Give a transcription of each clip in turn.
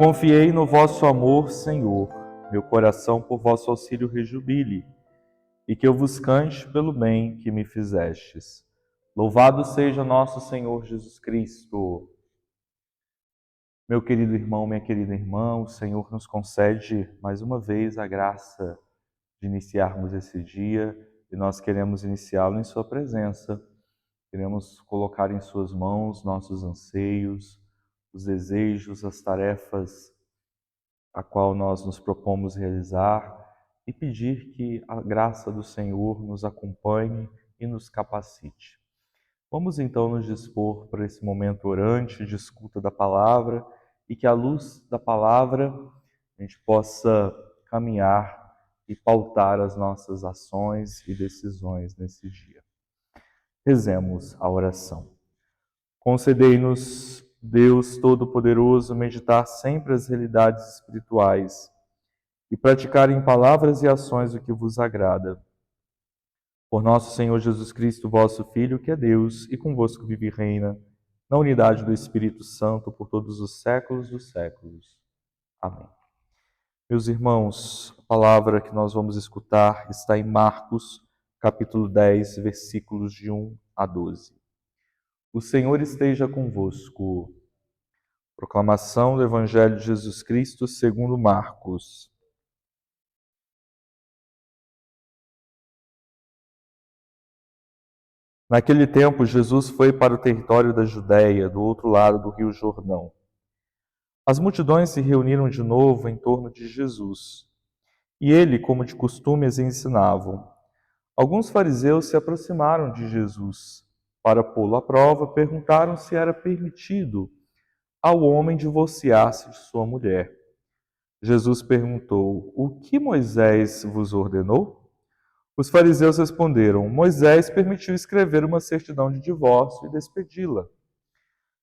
Confiei no vosso amor, Senhor, meu coração por vosso auxílio rejubile, e que eu vos cante pelo bem que me fizestes. Louvado seja nosso Senhor Jesus Cristo. Meu querido irmão, minha querida irmã, o Senhor nos concede mais uma vez a graça de iniciarmos esse dia e nós queremos iniciá-lo em Sua presença. Queremos colocar em Suas mãos nossos anseios, os desejos, as tarefas a qual nós nos propomos realizar e pedir que a graça do Senhor nos acompanhe e nos capacite. Vamos então nos dispor para esse momento orante de escuta da palavra e que à luz da palavra a gente possa caminhar e pautar as nossas ações e decisões nesse dia. Rezemos a oração. Concedei-nos, Deus Todo-Poderoso, meditar sempre as realidades espirituais e praticar em palavras e ações o que vos agrada. Por nosso Senhor Jesus Cristo, vosso Filho, que é Deus, e convosco vive e reina, na unidade do Espírito Santo, por todos os séculos dos séculos. Amém. Meus irmãos, a palavra que nós vamos escutar está em Marcos, capítulo 10, versículos de 1 a 12. O Senhor esteja convosco. Proclamação do Evangelho de Jesus Cristo segundo Marcos. Naquele tempo, Jesus foi para o território da Judéia, do outro lado do rio Jordão. As multidões se reuniram de novo em torno de Jesus, e ele, como de costume, as ensinavam. Alguns fariseus se aproximaram de Jesus. Para pô-lo à prova, perguntaram se era permitido ao homem divorciar-se de sua mulher. Jesus perguntou: O que Moisés vos ordenou? Os fariseus responderam: Moisés permitiu escrever uma certidão de divórcio e despedi-la.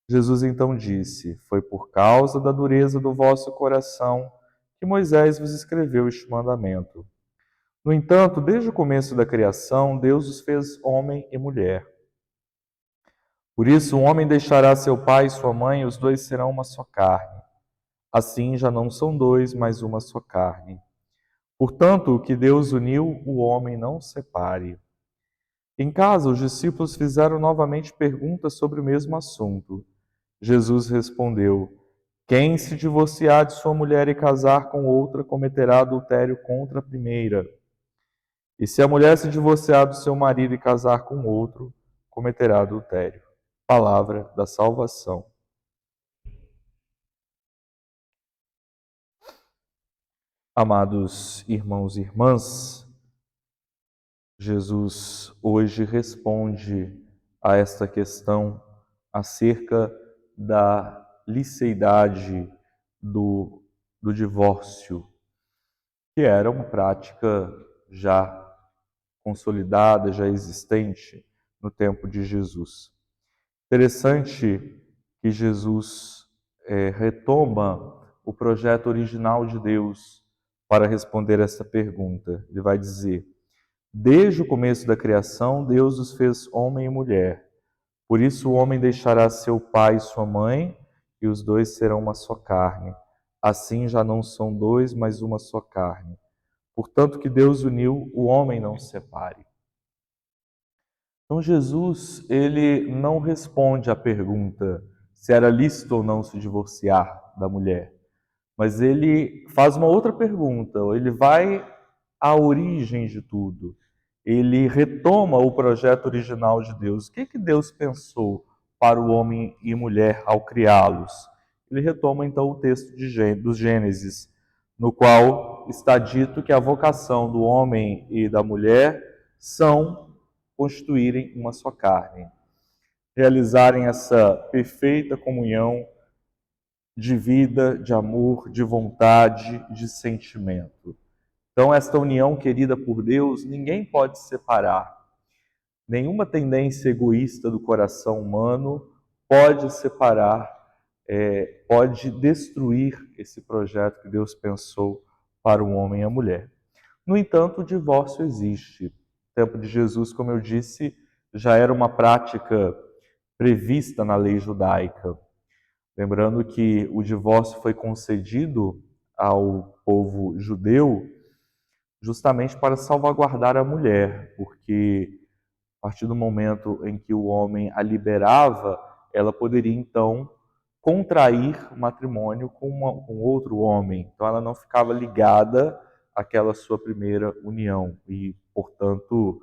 Jesus então disse: Foi por causa da dureza do vosso coração que Moisés vos escreveu este mandamento. No entanto, desde o começo da criação, Deus os fez homem e mulher. Por isso, o homem deixará seu pai e sua mãe, e os dois serão uma só carne. Assim já não são dois, mas uma só carne. Portanto, o que Deus uniu, o homem não separe. Em casa, os discípulos fizeram novamente perguntas sobre o mesmo assunto. Jesus respondeu: Quem se divorciar de sua mulher e casar com outra cometerá adultério contra a primeira. E se a mulher se divorciar do seu marido e casar com outro, cometerá adultério. Palavra da salvação. Amados irmãos e irmãs, Jesus hoje responde a esta questão acerca da liceidade do divórcio, que era uma prática já consolidada, já existente no tempo de Jesus. Interessante que Jesus retoma o projeto original de Deus para responder essa pergunta. Ele vai dizer: Desde o começo da criação, Deus os fez homem e mulher. Por isso o homem deixará seu pai e sua mãe, e os dois serão uma só carne. Assim já não são dois, mas uma só carne. Portanto, que Deus uniu, o homem não separe. Então Jesus, ele não responde à pergunta se era lícito ou não se divorciar da mulher, mas ele faz uma outra pergunta, ele vai à origem de tudo. Ele retoma o projeto original de Deus. O que Deus pensou para o homem e mulher ao criá-los? Ele retoma então o texto do Gênesis, no qual está dito que a vocação do homem e da mulher são constituírem uma só carne, realizarem essa perfeita comunhão de vida, de amor, de vontade, de sentimento. Então, esta união querida por Deus, ninguém pode separar. Nenhuma tendência egoísta do coração humano pode separar, pode destruir esse projeto que Deus pensou para o homem e a mulher. No entanto, o divórcio existe. No tempo de Jesus, como eu disse, já era uma prática prevista na lei judaica. Lembrando que o divórcio foi concedido ao povo judeu justamente para salvaguardar a mulher, porque a partir do momento em que o homem a liberava, ela poderia então contrair matrimônio com outro homem. Então ela não ficava ligada àquela sua primeira união e, portanto,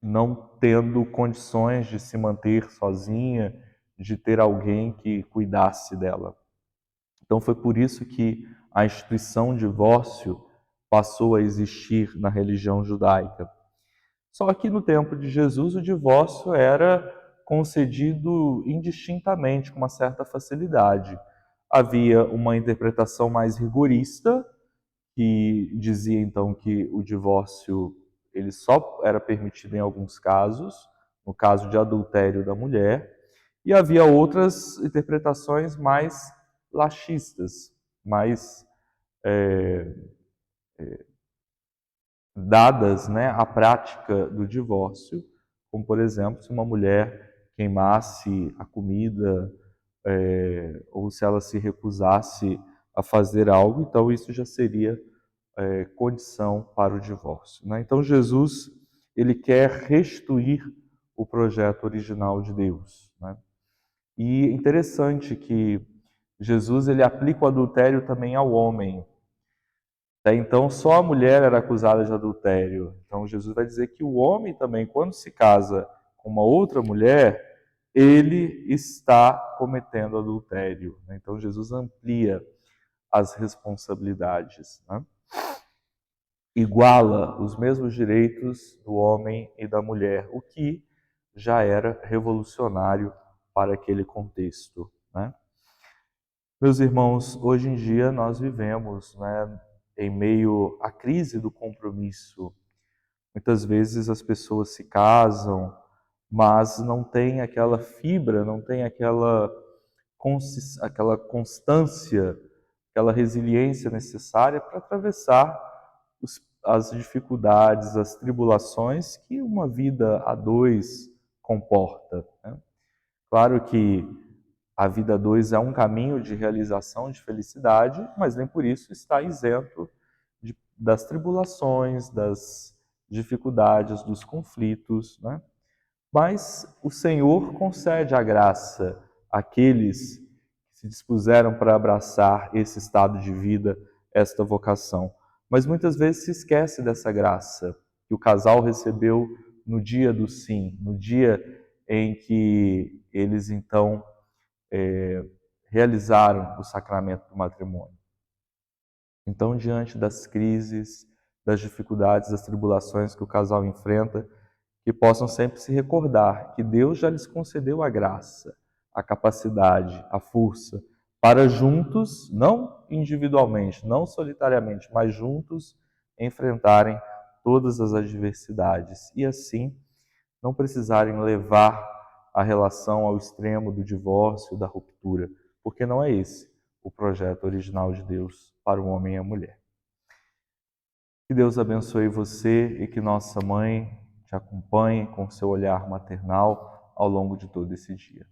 não tendo condições de se manter sozinha, de ter alguém que cuidasse dela. Então foi por isso que a instituição divórcio passou a existir na religião judaica. Só que no tempo de Jesus o divórcio era concedido indistintamente, com uma certa facilidade. Havia uma interpretação mais rigorista, que dizia então que o divórcio ele só era permitido em alguns casos, no caso de adultério da mulher, e havia outras interpretações mais laxistas, mais dadas, né, à prática do divórcio, como por exemplo, se uma mulher queimasse a comida ou se ela se recusasse a fazer algo, então isso já seria condição para o divórcio, né? Então Jesus ele quer restituir o projeto original de Deus, né? E interessante que Jesus ele aplica o adultério também ao homem. Até então, só a mulher era acusada de adultério. Então, Jesus vai dizer que o homem também, quando se casa com uma outra mulher, ele está cometendo adultério. Então, Jesus amplia as responsabilidades, né? Iguala os mesmos direitos do homem e da mulher, o que já era revolucionário para aquele contexto, né? Meus irmãos, hoje em dia nós vivemos, né, em meio à crise do compromisso. Muitas vezes as pessoas se casam, mas não tem aquela fibra, não tem aquela constância, aquela resiliência necessária para atravessar as dificuldades, as tribulações que uma vida a dois comporta, né? Claro que a vida a dois é um caminho de realização, de felicidade, mas nem por isso está isento das tribulações, das dificuldades, dos conflitos, né? Mas o Senhor concede a graça àqueles que se dispuseram para abraçar esse estado de vida, esta vocação. Mas muitas vezes se esquece dessa graça que o casal recebeu no dia do sim, no dia em que eles então realizaram o sacramento do matrimônio. Então, diante das crises, das dificuldades, das tribulações que o casal enfrenta, que possam sempre se recordar que Deus já lhes concedeu a graça, a capacidade, a força, para juntos, não individualmente, não solitariamente, mas juntos, enfrentarem todas as adversidades e assim não precisarem levar a relação ao extremo do divórcio, da ruptura, porque não é esse o projeto original de Deus para o homem e a mulher. Que Deus abençoe você e que nossa mãe te acompanhe com seu olhar maternal ao longo de todo esse dia.